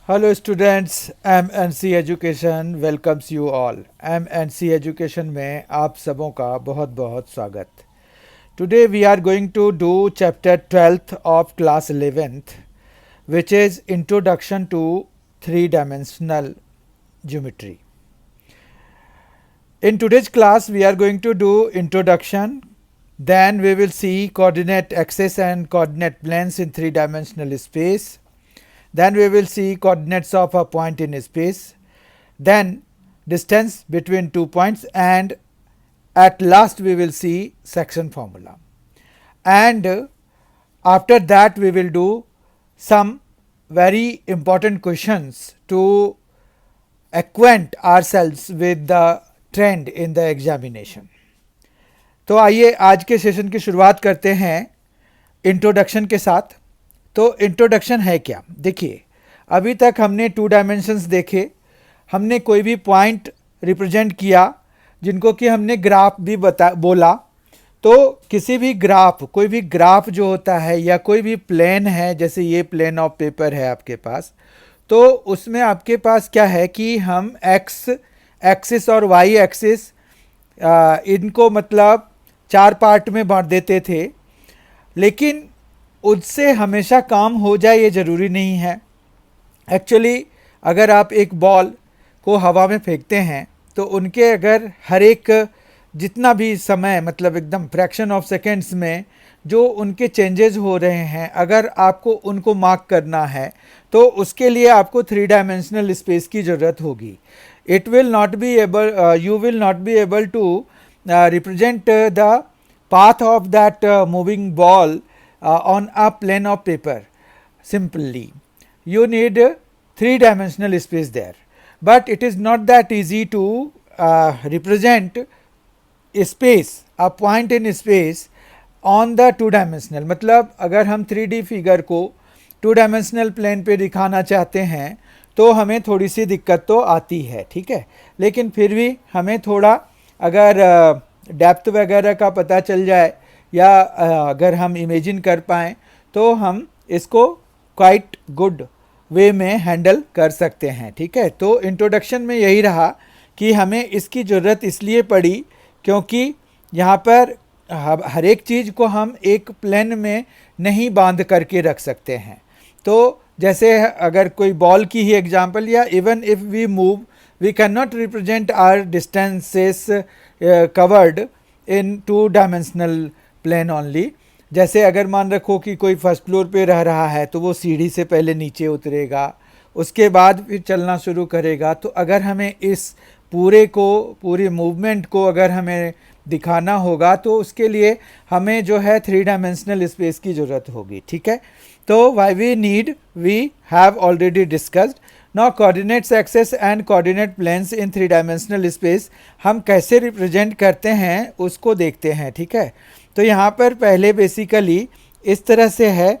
Hello students, MNC Education welcomes you all. MNC Education में आप सबों का बहुत बहुत स्वागत. Today we are going to do chapter 12th of class 11th, which is Introduction to Three-Dimensional Geometry. In today's class we are going to do introduction, then we will see coordinate axis and coordinate planes in three-dimensional space. Then we will see coordinates of a point in space, then distance between 2 points, and at last we will see section formula. And after that we will do some very important questions to acquaint ourselves with the trend in the examination. तो आइए आज के session की शुरुआत करते हैं introduction के साथ. तो इंट्रोडक्शन है क्या? देखिए, अभी तक हमने टू डायमेंशंस देखे, हमने कोई भी पॉइंट रिप्रेजेंट किया जिनको कि हमने ग्राफ भी बोला. तो किसी भी ग्राफ, कोई भी ग्राफ जो होता है या कोई भी प्लेन है, जैसे ये प्लेन ऑफ पेपर है आपके पास, तो उसमें आपके पास क्या है कि हम एक्स एक्सिस और वाई एक्सिस इनको मतलब 4 पार्ट में बांट देते थे. लेकिन उससे हमेशा काम हो जाए ये ज़रूरी नहीं है. एक्चुअली अगर आप एक बॉल को हवा में फेंकते हैं तो उनके अगर हर एक जितना भी समय मतलब एकदम फ्रैक्शन ऑफ सेकेंड्स में जो उनके चेंजेस हो रहे हैं, अगर आपको उनको मार्क करना है तो उसके लिए आपको 3 डायमेंशनल स्पेस की ज़रूरत होगी. It will not be able, you will not be able to represent the path of that moving ball on a plane of paper simply. You need 3-dimensional space there, but it is not that easy to represent a space, a point in space on the 2-dimensional. मतलब अगर हम 3D figure को 2-dimensional plane पे दिखाना चाहते हैं तो हमें थोड़ी सी दिक्कत तो आती है, ठीक है. लेकिन फिर भी हमें थोड़ा अगर डेप्थ वगैरह का पता चल जाए या अगर हम इमेजिन कर पाएँ तो हम इसको क्वाइट गुड वे में हैंडल कर सकते हैं, ठीक है. तो इंट्रोडक्शन में यही रहा कि हमें इसकी ज़रूरत इसलिए पड़ी क्योंकि यहाँ पर हर एक चीज़ को हम एक प्लेन में नहीं बांध करके रख सकते हैं. तो जैसे अगर कोई बॉल की ही एग्जांपल, या even if we move we cannot represent our distances covered in 2-dimensional plane only. जैसे अगर मान रखो कि कोई फर्स्ट फ्लोर पे रह रहा है तो वो सीढ़ी से पहले नीचे उतरेगा, उसके बाद फिर चलना शुरू करेगा. तो अगर हमें इस पूरे मूवमेंट को अगर हमें दिखाना होगा तो उसके लिए हमें जो है 3 डायमेंशनल स्पेस की ज़रूरत होगी, ठीक है. तो why we need, we have already discussed. Now coordinates axis and coordinate planes in 3-dimensional space हम कैसे रिप्रेजेंट करते हैं उसको देखते हैं, ठीक है. तो यहाँ पर पहले बेसिकली इस तरह से है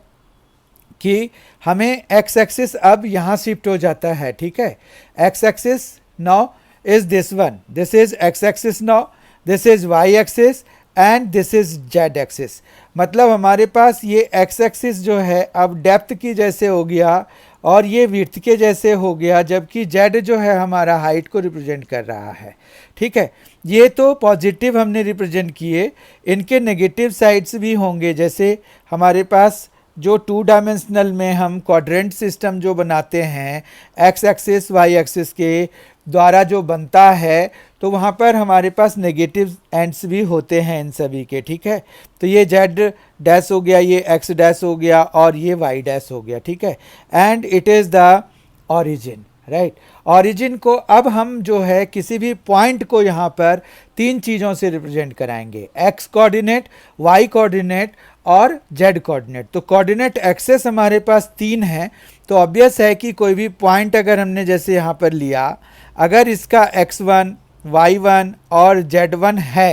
कि हमें एक्स एक्सिस अब यहाँ शिफ्ट हो जाता है, ठीक है. X axis now is this one, this is X axis now, this is Y axis and this is Z axis. मतलब हमारे पास ये एक्स एक्सिस जो है अब डेप्थ की जैसे हो गया और ये विड्थ के जैसे हो गया, जबकि जेड जो है हमारा हाइट को रिप्रेजेंट कर रहा है, ठीक है. ये तो पॉजिटिव हमने रिप्रेजेंट किए. इनके नेगेटिव साइड्स भी होंगे. जैसे हमारे पास जो 2 डायमेंशनल में हम क्वाड्रेंट सिस्टम जो बनाते हैं एक्स एक्सिस वाई एक्सिस के द्वारा जो बनता है, तो वहाँ पर हमारे पास नेगेटिव एंड्स भी होते हैं इन सभी के, ठीक है. तो ये जेड डैश हो गया, ये एक्स डैश हो गया और ये वाई डैश हो गया, ठीक है. And it is the origin, right. Origin को अब हम जो है किसी भी पॉइंट को यहाँ पर 3 चीज़ों से रिप्रेजेंट कराएंगे, एक्स कोऑर्डिनेट, वाई कोऑर्डिनेट और जेड कोऑर्डिनेट. तो कोऑर्डिनेट एक्सेस हमारे पास 3 हैं. तो ऑब्वियस है कि कोई भी पॉइंट अगर हमने जैसे यहाँ पर लिया, अगर इसका x1, y1 और z1 है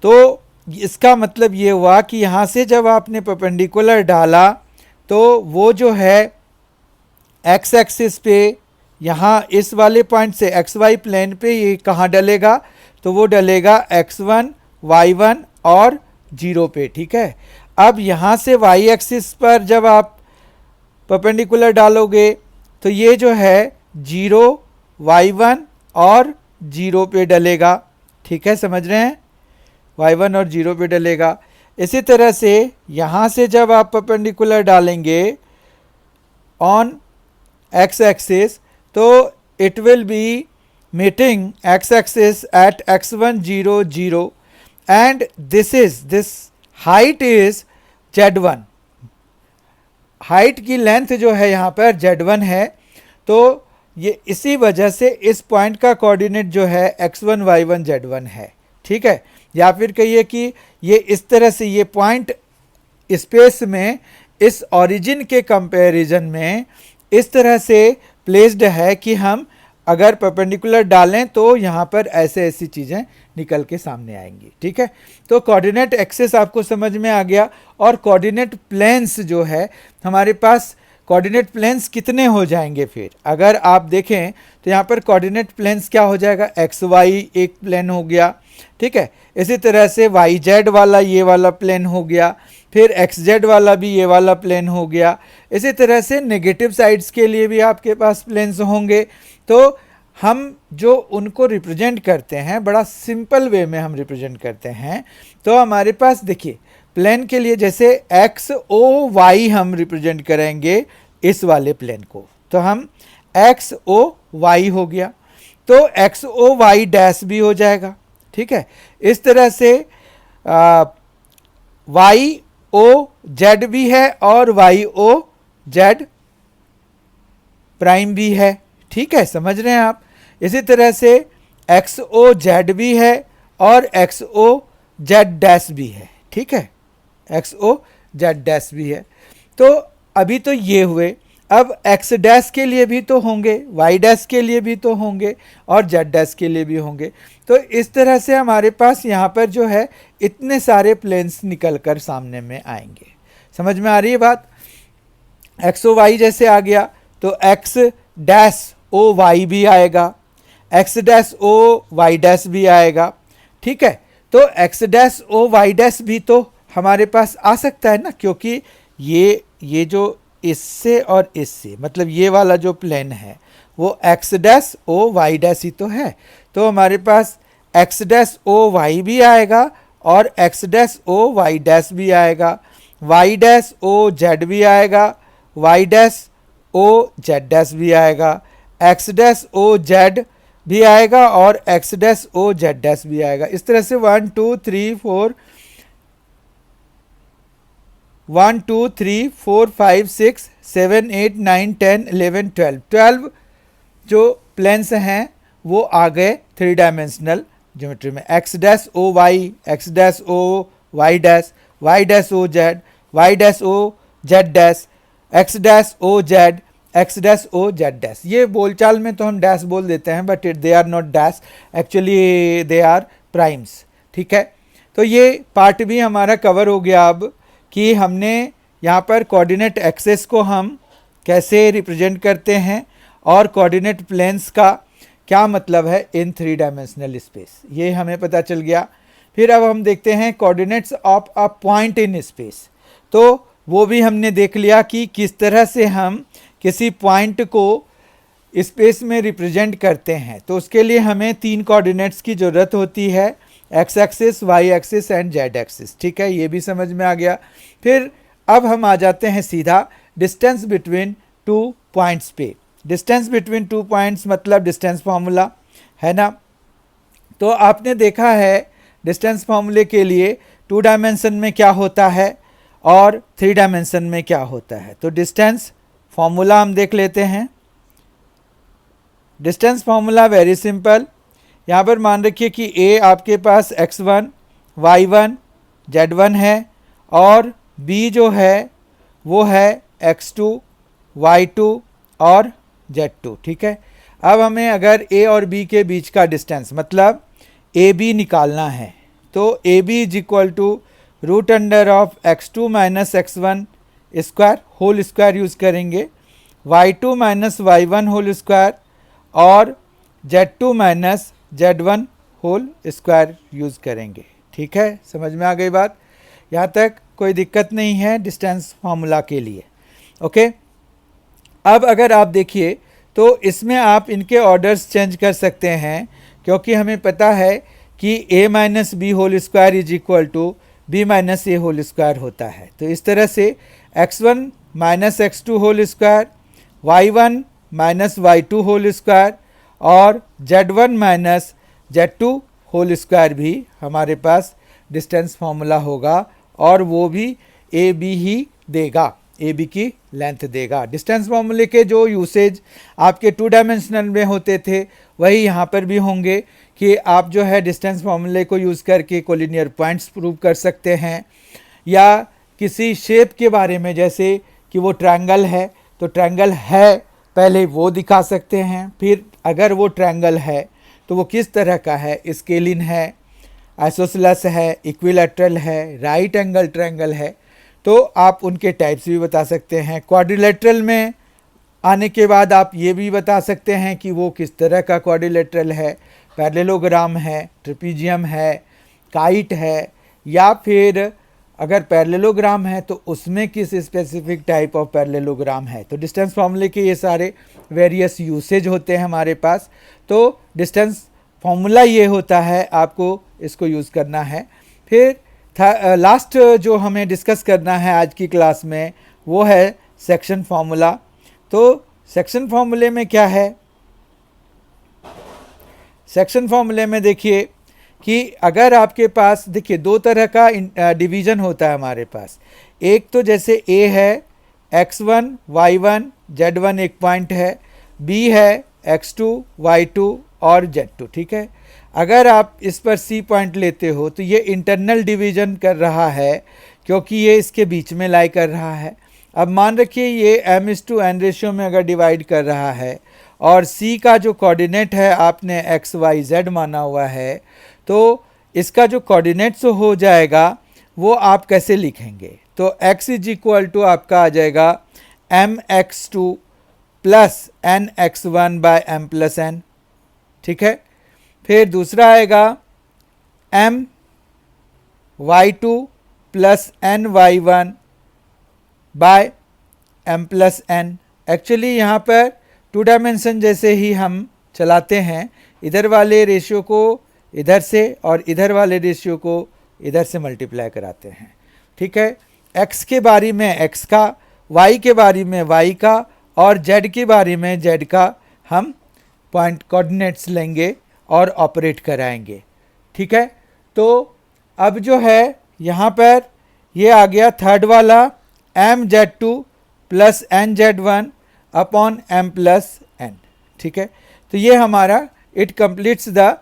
तो इसका मतलब ये हुआ कि यहाँ से जब आपने परपेंडिकुलर डाला तो वो जो है x एक्सिस पे यहाँ इस वाले पॉइंट से xy प्लेन पे ये कहाँ डलेगा, तो वो डलेगा x1, y1 और 0 पे, ठीक है. अब यहाँ से y एक्सिस पर जब आप परपेंडिकुलर डालोगे तो ये जो है 0 y1 और 0 पे डलेगा, ठीक है, समझ रहे हैं, y1 और 0 पे डलेगा। इसी तरह से यहाँ से जब आप परपेंडिकुलर डालेंगे ऑन x एक्सिस तो it will be meeting x axis at x1 0 0 and this height is z1, height की लेंथ जो है यहाँ पर z1 है। तो ये इसी वजह से इस पॉइंट का कोऑर्डिनेट जो है x1 y1 z1 है, ठीक है। या फिर कहिए कि ये इस तरह से ये पॉइंट स्पेस में इस ओरिजिन के कंपैरिजन में इस तरह से प्लेस्ड है कि हम अगर परपेंडिकुलर डालें तो यहाँ पर ऐसे ऐसी चीज़ें निकल के सामने आएंगी, ठीक है। तो कोऑर्डिनेट एक्सिस आपको समझ में आ गया। और कोऑर्डिनेट प्लेन्स जो है हमारे पास, कोऑर्डिनेट प्लेन्स कितने हो जाएंगे फिर अगर आप देखें तो यहाँ पर कोऑर्डिनेट प्लेन्स क्या हो जाएगा, एक्स वाई एक प्लेन हो गया, ठीक है। इसी तरह से वाई जेड वाला ये वाला प्लेन हो गया, फिर एक्स जेड वाला भी ये वाला प्लेन हो गया। इसी तरह से नेगेटिव साइड्स के लिए भी आपके पास प्लेन्स होंगे। तो हम जो उनको रिप्रेजेंट करते हैं बड़ा सिंपल वे में हम रिप्रेजेंट करते हैं। तो हमारे पास देखिए प्लेन के लिए जैसे एक्स ओ वाई हम रिप्रेजेंट करेंगे इस वाले प्लेन को, तो हम एक्स ओ वाई हो गया, तो एक्स ओ वाई डैश भी हो जाएगा, ठीक है। इस तरह से वाई ओ जेड भी है और वाई ओ जेड प्राइम भी है, ठीक है, समझ रहे हैं आप। इसी तरह से एक्स ओ जेड भी है और एक्स ओ जेड डैश भी है, ठीक है, एक्स ओ जेड डैश भी है। तो अभी तो ये हुए, अब एक्स डैश के लिए भी तो होंगे, वाई डैश के लिए भी तो होंगे और जेड डैश के लिए भी होंगे। तो इस तरह से हमारे पास यहाँ पर जो है इतने सारे प्लेन्स निकल कर सामने में आएंगे। समझ में आ रही है बात। एक्स ओ वाई जैसे आ गया तो एक्स डैश ओ वाई भी आएगा, X dash O Y dash भी आएगा, ठीक है। तो X dash O Y dash भी तो हमारे पास आ सकता है ना, क्योंकि ये जो इससे और इससे मतलब ये वाला जो प्लेन है वो X dash O Y dash ही तो है। तो हमारे पास एक्स डैश ओ वाई भी आएगा और X dash O Y dash भी आएगा, वाई डैश ओ जेड भी आएगा, Y dash O Z dash भी आएगा, एक्स डैश ओ जेड भी आएगा और X dash O Z dash भी आएगा। इस तरह से 1 2 3 4 1 2 3 4 5 6 7 8 9 10 11 12 जो प्लेन्स हैं वो आ गए 3 डायमेंशनल ज्योमेट्री में। X dash O Y, X dash O Y dash, Y dash O Z, Y dash O Z dash, X dash O Z, X dash O Z dash. ये बोलचाल में तो हम डैश बोल देते हैं but they are not dash, actually they are primes, ठीक है। तो ये पार्ट भी हमारा कवर हो गया अब कि हमने यहाँ पर कोऑर्डिनेट एक्सेस को हम कैसे रिप्रेजेंट करते हैं और कोऑर्डिनेट प्लेन्स का क्या मतलब है इन 3 डायमेंशनल स्पेस, ये हमें पता चल गया। फिर अब हम देखते हैं coordinates of a point in space. तो वो भी हमने देख लिया कि किस तरह से हम किसी पॉइंट को स्पेस में रिप्रेजेंट करते हैं। तो उसके लिए हमें 3 कोऑर्डिनेट्स की ज़रूरत होती है, X axis, Y axis and Z axis, ठीक है, ये भी समझ में आ गया। फिर अब हम आ जाते हैं सीधा डिस्टेंस बिटवीन 2 पॉइंट्स पे। डिस्टेंस बिटवीन 2 पॉइंट्स मतलब डिस्टेंस फार्मूला है ना। तो आपने देखा है डिस्टेंस फार्मूले के लिए 2 डायमेंशन में क्या होता है और 3 डायमेंशन में क्या होता है। तो डिस्टेंस फार्मूला हम देख लेते हैं। डिस्टेंस फार्मूला वेरी सिंपल, यहाँ पर मान रखिए कि ए आपके पास x1, y1, z1 है और b जो है वो है x2, y2 और z2, ठीक है। अब हमें अगर a और b के बीच का डिस्टेंस मतलब AB निकालना है तो AB is equal to root under of x2 minus x1 square whole square use करेंगे, y2 minus y1 whole square और z2 minus z1 whole square use करेंगे, ठीक है। समझ में आ गई बात, यहाँ तक कोई दिक्कत नहीं है डिस्टेंस फार्मूला के लिए, ओके। अब अगर आप देखिए तो इसमें आप इनके ऑर्डर्स चेंज कर सकते हैं, क्योंकि हमें पता है कि a minus B whole square is equal to B minus A whole square होता है। तो इस तरह से x1 minus x2 whole square, y1 minus y2 whole square और z1 minus z2 whole square भी हमारे पास डिस्टेंस फार्मूला होगा, और वो भी ए बी ही देगा, ए बी की लेंथ देगा। डिस्टेंस फार्मूले के जो यूसेज आपके 2 डायमेंशनल में होते थे वही यहाँ पर भी होंगे, कि आप जो है डिस्टेंस फार्मूले को यूज़ करके कोलिनियर पॉइंट्स प्रूव कर सकते हैं, या किसी शेप के बारे में, जैसे कि वो ट्रायंगल है तो ट्रायंगल है पहले वो दिखा सकते हैं, फिर अगर वो ट्रायंगल है तो वो किस तरह का है, स्केलिन है, आइसोसेलेस है, इक्विलैटरल है, राइट एंगल ट्रायंगल है, तो आप उनके टाइप्स भी बता सकते हैं। क्वाड्रिलेटरल में आने के बाद आप ये भी बता सकते हैं कि वो किस तरह का क्वाड्रिलेटरल है, पैरेललोग्राम है, ट्रेपीजियम है, काइट है, या फिर अगर पैरेललोग्राम है तो उसमें किस स्पेसिफिक टाइप ऑफ पैरेललोग्राम है। तो डिस्टेंस फार्मूले के ये सारे वेरियस यूसेज होते हैं हमारे पास। तो डिस्टेंस फार्मूला ये होता है, आपको इसको यूज़ करना है। फिर लास्ट जो हमें डिस्कस करना है आज की क्लास में वो है सेक्शन फार्मूला। तो सेक्शन फार्मूले में क्या है, सेक्शन फार्मूले में देखिए कि अगर आपके पास, देखिए दो तरह का डिवीज़न होता है हमारे पास। एक तो जैसे A है x1 y1 z1 एक पॉइंट है, B है x2 y2 और z2, ठीक है। अगर आप इस पर C पॉइंट लेते हो तो ये इंटरनल डिवीज़न कर रहा है, क्योंकि ये इसके बीच में लाई कर रहा है। अब मान रखिए ये m/n रेशियो में अगर डिवाइड कर रहा है, और C का जो कोऑर्डिनेट है आपने x y z माना हुआ है, तो इसका जो कोऑर्डिनेट्स हो जाएगा वो आप कैसे लिखेंगे। तो x इज इक्वल टू आपका आ जाएगा mx2 plus nx1 by m plus n, ठीक है। फिर दूसरा आएगा m y2 plus n y1 by m plus n। Actually यहाँ पर 2 डायमेंशन जैसे ही हम चलाते हैं, इधर वाले रेशियो को इधर से और इधर वाले रेशियो को इधर से मल्टीप्लाई कराते हैं, ठीक है। x के बारी में x का, y के बारी में y का, और z के बारी में z का हम पॉइंट कोऑर्डिनेट्स लेंगे और ऑपरेट कराएंगे, ठीक है। तो अब जो है यहाँ पर ये आ गया थर्ड वाला mz2 plus nz1 upon m plus n, ठीक है। तो ये हमारा it completes the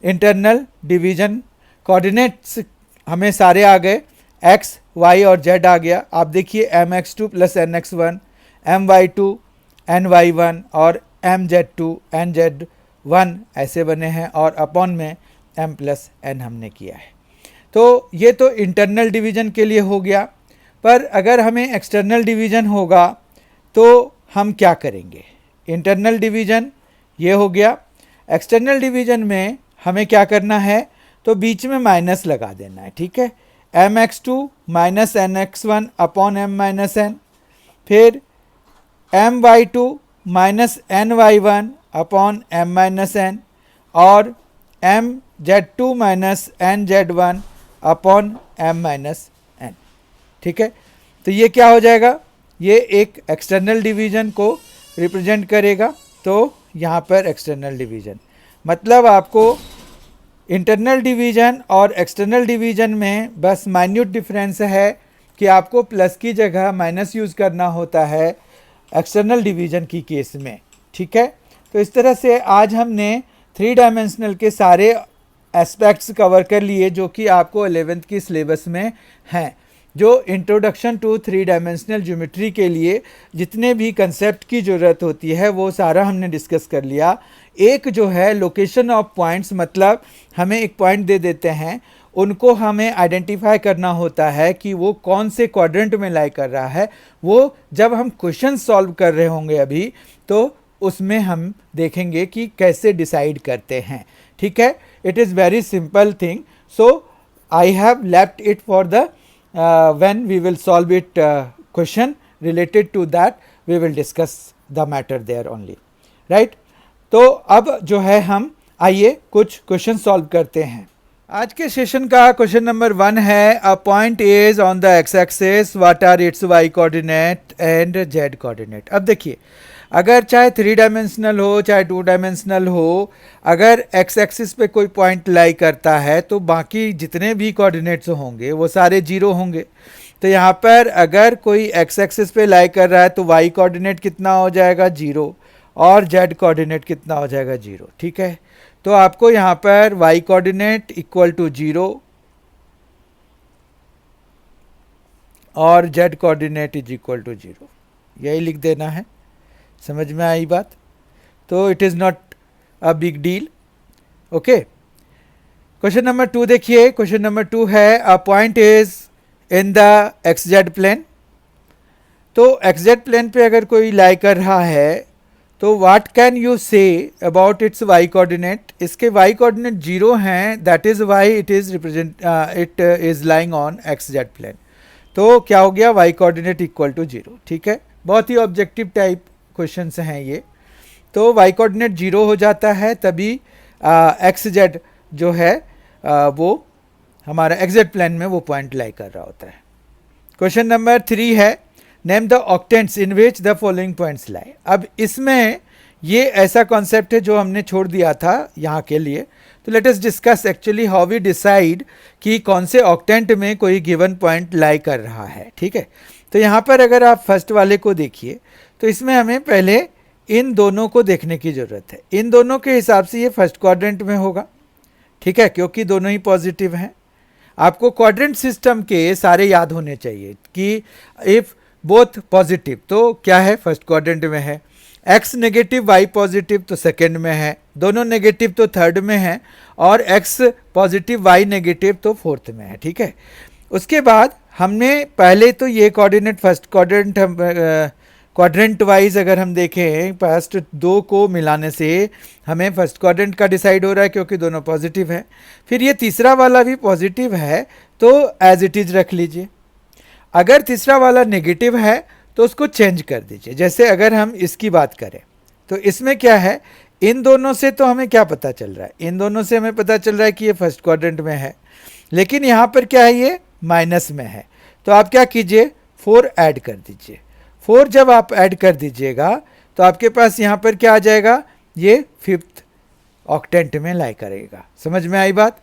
internal division. Coordinates हमें सारे आ गए, x y और z आ गया। आप देखिए mx2 plus nx1, my2 ny1 और mz2 nz1 ऐसे बने हैं, और अपॉन में m प्लस n हमने किया है। तो ये तो इंटरनल डिवीजन के लिए हो गया, पर अगर हमें एक्सटर्नल डिवीजन होगा तो हम क्या करेंगे। इंटरनल डिवीजन ये हो गया, एक्सटर्नल डिवीजन में हमें क्या करना है, तो बीच में माइनस लगा देना है, ठीक है। mx2 minus nx1 upon m minus n, फिर my2 minus ny1 upon m minus n, और mz2 minus nz1 upon m minus n, ठीक है। तो ये क्या हो जाएगा, ये एक एक्सटर्नल डिवीजन को रिप्रेजेंट करेगा। तो यहाँ पर एक्सटर्नल डिवीजन मतलब आपको इंटरनल डिवीजन और एक्सटर्नल डिवीजन में बस माइन्यूट डिफरेंस है कि आपको प्लस की जगह माइनस यूज़ करना होता है एक्सटर्नल डिवीजन की केस में, ठीक है। तो इस तरह से आज हमने 3 डायमेंशनल के सारे एस्पेक्ट्स कवर कर लिए जो कि आपको 11th की सिलेबस में हैं। जो इंट्रोडक्शन टू 3 डायमेंशनल ज्योमेट्री के लिए जितने भी कंसेप्ट की ज़रूरत होती है वो सारा हमने डिस्कस कर लिया। एक जो है लोकेशन ऑफ पॉइंट्स, मतलब हमें एक पॉइंट दे देते हैं, उनको हमें आइडेंटिफाई करना होता है कि वो कौन से क्वाड्रेंट में लाई कर रहा है। वो जब हम क्वेश्चन सॉल्व कर रहे होंगे अभी, तो उसमें हम देखेंगे कि कैसे डिसाइड करते हैं, ठीक है। It is very simple thing, so I have left it for the when we will solve it question related to that we will discuss the matter there only, right. तो अब जो है हम आइए कुछ क्वेश्चन सॉल्व करते हैं। आज के सेशन का क्वेश्चन नंबर 1 है, a point is on the X axis, what are its Y coordinate and Z coordinate. अब देखिए, अगर चाहे 3 डायमेंशनल हो चाहे 2 डायमेंशनल हो, अगर एक्स एक्सिस पे कोई पॉइंट लाई करता है तो बाकी जितने भी कोऑर्डिनेट्स होंगे वो सारे जीरो होंगे। तो यहाँ पर अगर कोई एक्स एक्सिस पे लाई कर रहा है तो वाई कोऑर्डिनेट कितना हो जाएगा, 0, और जेड कोऑर्डिनेट कितना हो जाएगा, 0, ठीक है। तो आपको यहाँ पर y कोऑर्डिनेट इक्वल टू 0 और z coordinate is equal to 0, यही लिख देना है। समझ में आई बात? तो it is not a big deal, okay. Question number 2 देखिए, क्वेश्चन नंबर 2 है, a point is in the X Z plane. तो एक्स जेड प्लेन पे अगर कोई लाई कर रहा है तो what can you say about its Y coordinate. इसके वाई कोऑर्डिनेट 0 हैं, that is why it is lying on X Z plane. तो क्या हो गया, वाई कोऑर्डिनेट इक्वल टू 0, ठीक है। बहुत ही ऑब्जेक्टिव टाइप क्वेश्चंस हैं ये। तो वाई कोऑर्डिनेट 0 हो जाता है तभी एक्स जेड जो है वो हमारा एक्स जेड प्लेन में वो पॉइंट लाई कर रहा होता है। क्वेश्चन नंबर 3 है, name the octants in which the following points lie. अब इसमें ये ऐसा कॉन्सेप्ट है जो हमने छोड़ दिया था यहाँ के लिए। तो let us discuss actually how we decide कि कौन से ऑक्टेंट में कोई गिवन पॉइंट लाई कर रहा है, ठीक है। तो यहाँ पर अगर आप फर्स्ट वाले को देखिए तो इसमें हमें पहले इन दोनों को देखने की ज़रूरत है। इन दोनों के हिसाब से ये फर्स्ट क्वाड्रेंट में होगा, ठीक है, क्योंकि दोनों ही पॉजिटिव हैं। आपको क्वाड्रेंट सिस्टम के सारे याद होने चाहिए कि इफ़ बोथ पॉजिटिव तो क्या है, फर्स्ट क्वाड्रेंट में है, एक्स नेगेटिव वाई पॉजिटिव तो सेकंड में है, दोनों नेगेटिव तो थर्ड में है, और एक्स पॉजिटिव वाई नेगेटिव तो फोर्थ में है, ठीक है। उसके बाद हमने पहले तो ये कोऑर्डिनेट फर्स्ट क्वाड्रेंट वाइज अगर हम देखें, फर्स्ट 2 को मिलाने से हमें फर्स्ट क्वाड्रेंट का डिसाइड हो रहा है क्योंकि दोनों पॉजिटिव है। फिर ये तीसरा वाला भी पॉजिटिव है तो एज इट इज रख लीजिए। अगर तीसरा वाला नेगेटिव है तो उसको चेंज कर दीजिए। जैसे अगर हम इसकी बात करें तो इसमें क्या है, इन दोनों से तो हमें क्या पता चल रहा है, इन दोनों से हमें पता चल रहा है कि ये फर्स्ट क्वाड्रेंट में है, लेकिन यहाँ पर क्या है, ये माइनस में है। तो आप क्या कीजिए, 4 ऐड कर दीजिए। 4 जब आप ऐड कर दीजिएगा तो आपके पास यहाँ पर क्या आ जाएगा, ये 5th ऑक्टेंट में लाई करेगा। समझ में आई बात?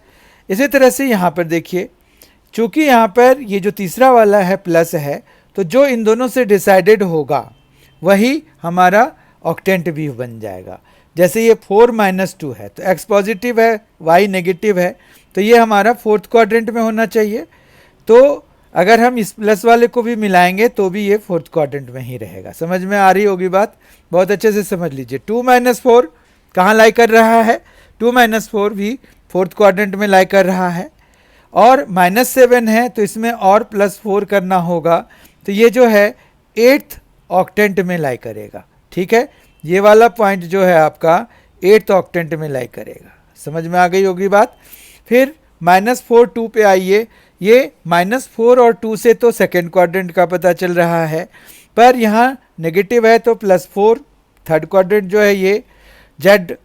इसी तरह से यहाँ पर देखिए, चूँकि यहाँ पर ये जो तीसरा वाला है प्लस है, तो जो इन दोनों से डिसाइडेड होगा वही हमारा ऑक्टेंट भी बन जाएगा। जैसे ये 4 - 2 है तो x पॉजिटिव है, y नेगेटिव है, तो ये हमारा 4th क्वाड्रेंट में होना चाहिए। तो अगर हम इस प्लस वाले को भी मिलाएंगे तो भी ये 4th क्वाड्रेंट में ही रहेगा। समझ में आ रही होगी बात? बहुत अच्छे से समझ लीजिए। 2 - 4 कहाँ लाई कर रहा है, 2 - 4 भी 4th क्वाड्रेंट में लाई कर रहा है, और -7 है तो इसमें और +4 करना होगा, तो ये जो है 8th ऑक्टेंट में लाई करेगा, ठीक है। ये वाला पॉइंट जो है आपका 8th ऑक्टेंट में लाई करेगा। समझ में आ गई होगी बात? फिर -4 2 पे आइए, ये -4 और 2 से तो सेकेंड क्वाड्रेंट का पता चल रहा है, पर यहाँ नेगेटिव है तो +4, थर्ड क्वाड्रेंट जो है ये जेड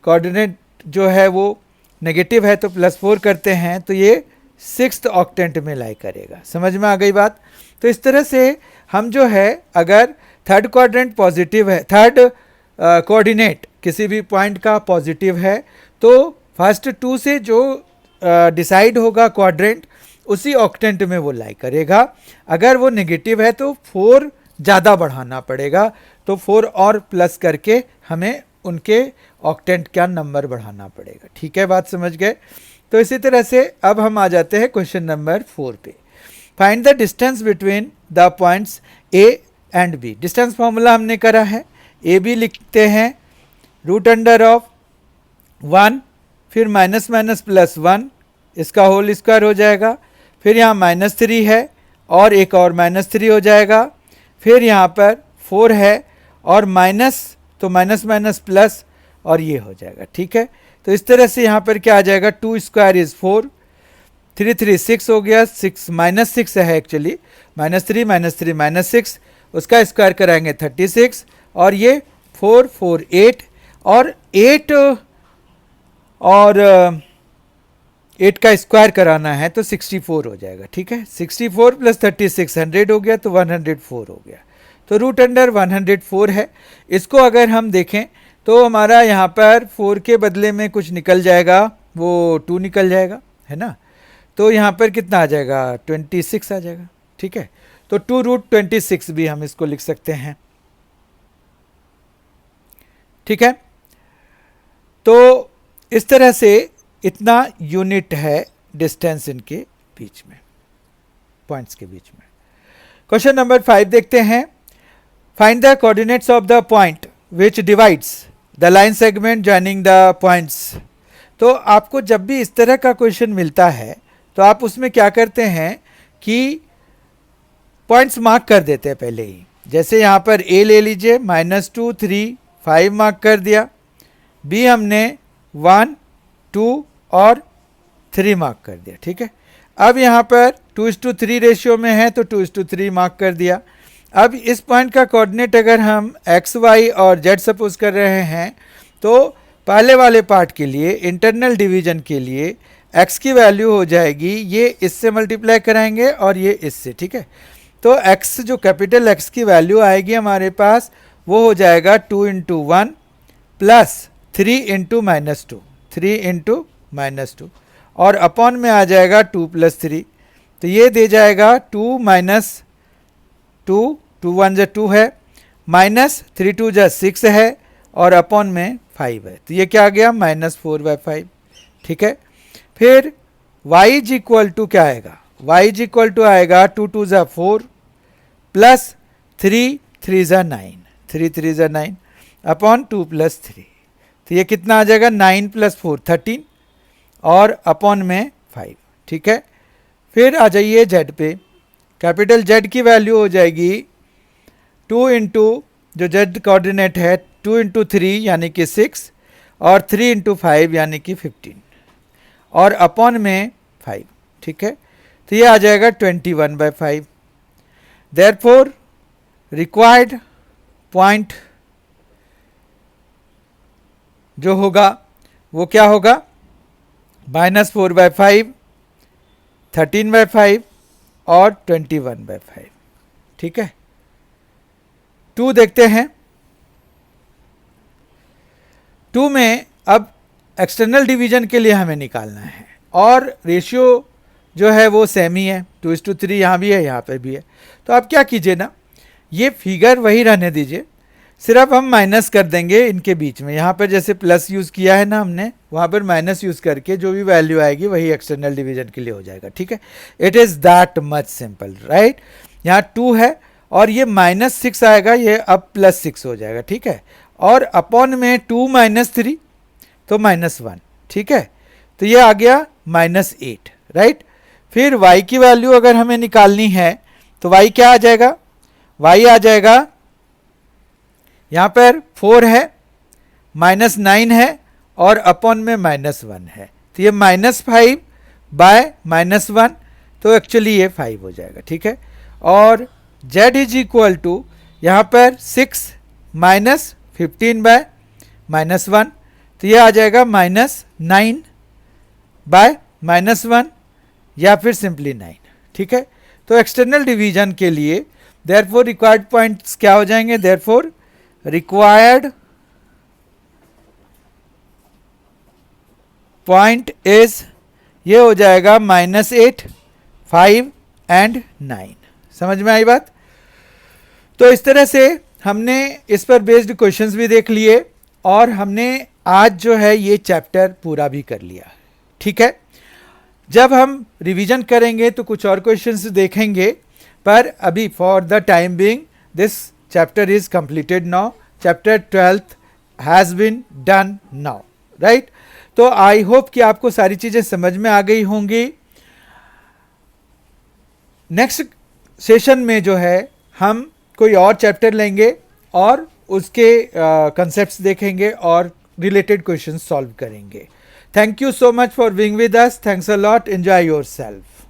कोऑर्डिनेट जो है वो नेगेटिव है तो +4 करते हैं, तो ये 6th ऑक्टेंट में लाई करेगा। समझ में आ गई बात? तो इस तरह से हम जो है, अगर थर्ड क्वाड्रेंट पॉजिटिव है, थर्ड कोऑर्डिनेट किसी भी पॉइंट का पॉजिटिव है, तो फर्स्ट 2 से जो डिसाइड होगा क्वाड्रेंट, उसी ऑक्टेंट में वो लाई करेगा। अगर वो नेगेटिव है तो 4 ज़्यादा बढ़ाना पड़ेगा, तो 4 और प्लस करके हमें उनके ऑक्टेंट का नंबर बढ़ाना पड़ेगा। ठीक है, बात समझ गए? तो इसी तरह से अब हम आ जाते हैं क्वेश्चन नंबर 4 पे। Find the distance between the points A and B. Distance formula हमने करा है, ए बी लिखते हैं √1, फिर माइनस माइनस +1, इसका होल स्क्वायर हो जाएगा, फिर यहाँ -3 है और एक और -3 हो जाएगा, फिर यहाँ पर 4 है और माइनस, तो माइनस माइनस प्लस और ये हो जाएगा। ठीक है, तो इस तरह से यहाँ पर क्या आ जाएगा, 2 स्क्वायर इज़ 4, 3 3 6 हो गया, 6 -6 है एक्चुअली, -3 -3 -6, उसका स्क्वायर कराएंगे 36, और ये 4 4 8 और 8 और 8 का स्क्वायर कराना है तो 64 हो जाएगा, ठीक है। 64 प्लस 36 100 हो गया तो 104 हो गया, तो रूट अंडर 104 है। इसको अगर हम देखें तो हमारा यहाँ पर 4 के बदले में कुछ निकल जाएगा, वो 2 निकल जाएगा, है ना। तो यहाँ पर कितना आ जाएगा, 26 आ जाएगा, ठीक है। तो 2 रूट 26 भी हम इसको लिख सकते हैं, ठीक है। तो इस तरह से इतना यूनिट है डिस्टेंस इनके बीच में, पॉइंट्स के बीच में। क्वेश्चन नंबर 5 देखते हैं। Find the coordinates of the point which divides the line segment joining the points. तो आपको जब भी इस तरह का क्वेश्चन मिलता है तो आप उसमें क्या करते हैं कि पॉइंट्स मार्क कर देते हैं पहले ही। जैसे यहाँ पर ए ले लीजिए, -2 3 5 मार्क कर दिया, बी हमने 1 2 और 3 मार्क कर दिया, ठीक है। अब यहाँ पर 2:3 रेशियो में है तो 2:3 मार्क कर दिया। अब इस पॉइंट का कोऑर्डिनेट अगर हम एक्स वाई और जेड सपोज कर रहे हैं तो पहले वाले पार्ट के लिए इंटरनल डिवीजन के लिए x की वैल्यू हो जाएगी, ये इससे मल्टीप्लाई कराएंगे और ये इससे, ठीक है। तो x जो कैपिटल X की वैल्यू आएगी हमारे पास वो हो जाएगा 2 × 1 प्लस 3 × -2, 3 × -2 और अपॉन में आ जाएगा 2 + 3, तो ये दे जाएगा 2 - 2, 2 1 2 है, -3 2 6 है और अपॉन में 5 है, तो ये क्या आ गया -4/5, ठीक है। फिर y इज इक्वल टू क्या आएगा, y इज इक्वल टू आएगा 2 2 4 प्लस 3 3 9, 3 3 9 अपॉन 2 + 3, तो ये कितना आ जाएगा 9 + 4 13 और अपॉन में 5, ठीक है। फिर आ जाइए z पे, कैपिटल Z की वैल्यू हो जाएगी 2 × जो z कोऑर्डिनेट है 2 × 3 यानी कि 6 और 3 × 5 यानी कि 15 और अपॉन में 5, ठीक है। तो ये आ जाएगा 21/5। देयरफॉर रिक्वायर्ड पॉइंट जो होगा वो क्या होगा, -4/5, 13/5 और 21/5, ठीक है। 2 देखते हैं। 2 में अब एक्सटर्नल डिवीजन के लिए हमें निकालना है और रेशियो जो है वो सेम ही है, 2:3 यहाँ भी है यहाँ पे भी है। तो आप क्या कीजिए ना, ये फिगर वही रहने दीजिए, सिर्फ हम माइनस कर देंगे इनके बीच में। यहाँ पर जैसे प्लस यूज़ किया है ना हमने, वहाँ पर माइनस यूज़ करके जो भी वैल्यू आएगी वही एक्सटर्नल डिवीजन के लिए हो जाएगा, ठीक है। It is that much simple, right. यहाँ 2 है और ये -6 आएगा, ये अब +6 हो जाएगा, ठीक है। और अपॉन में 2 - 3 तो -1, ठीक है। तो ये आ गया -8, राइट। फिर y की वैल्यू अगर हमें निकालनी है तो y क्या आ जाएगा, y आ जाएगा यहाँ पर 4 है, -9 है और अपॉन में -1 है, तो ये -5/-1, तो एक्चुअली ये 5 हो जाएगा, ठीक है। और z इज इक्वल टू यहाँ पर 6 - 15/-1, तो ये आ जाएगा -9/-1 या फिर सिंपली 9, ठीक है। तो एक्सटर्नल डिवीजन के लिए देयरफॉर रिक्वायर्ड पॉइंट्स क्या हो जाएंगे, देयरफॉर रिक्वायर्ड पॉइंट इज, ये हो जाएगा -8, 5 एंड 9। समझ में आई बात। तो इस तरह से हमने इस पर बेस्ड क्वेश्चंस भी देख लिए और हमने आज जो है ये चैप्टर पूरा भी कर लिया, ठीक है। जब हम रिवीजन करेंगे तो कुछ और क्वेश्चंस देखेंगे, पर अभी for the time being this chapter is completed now, chapter 12th has been done now, right. तो आई होप कि आपको सारी चीज़ें समझ में आ गई होंगी। नेक्स्ट सेशन में जो है हम कोई और चैप्टर लेंगे और उसके कंसेप्ट्स देखेंगे और रिलेटेड क्वेश्चंस सॉल्व करेंगे। Thank you so much for being with us, thanks a lot, enjoy yourself.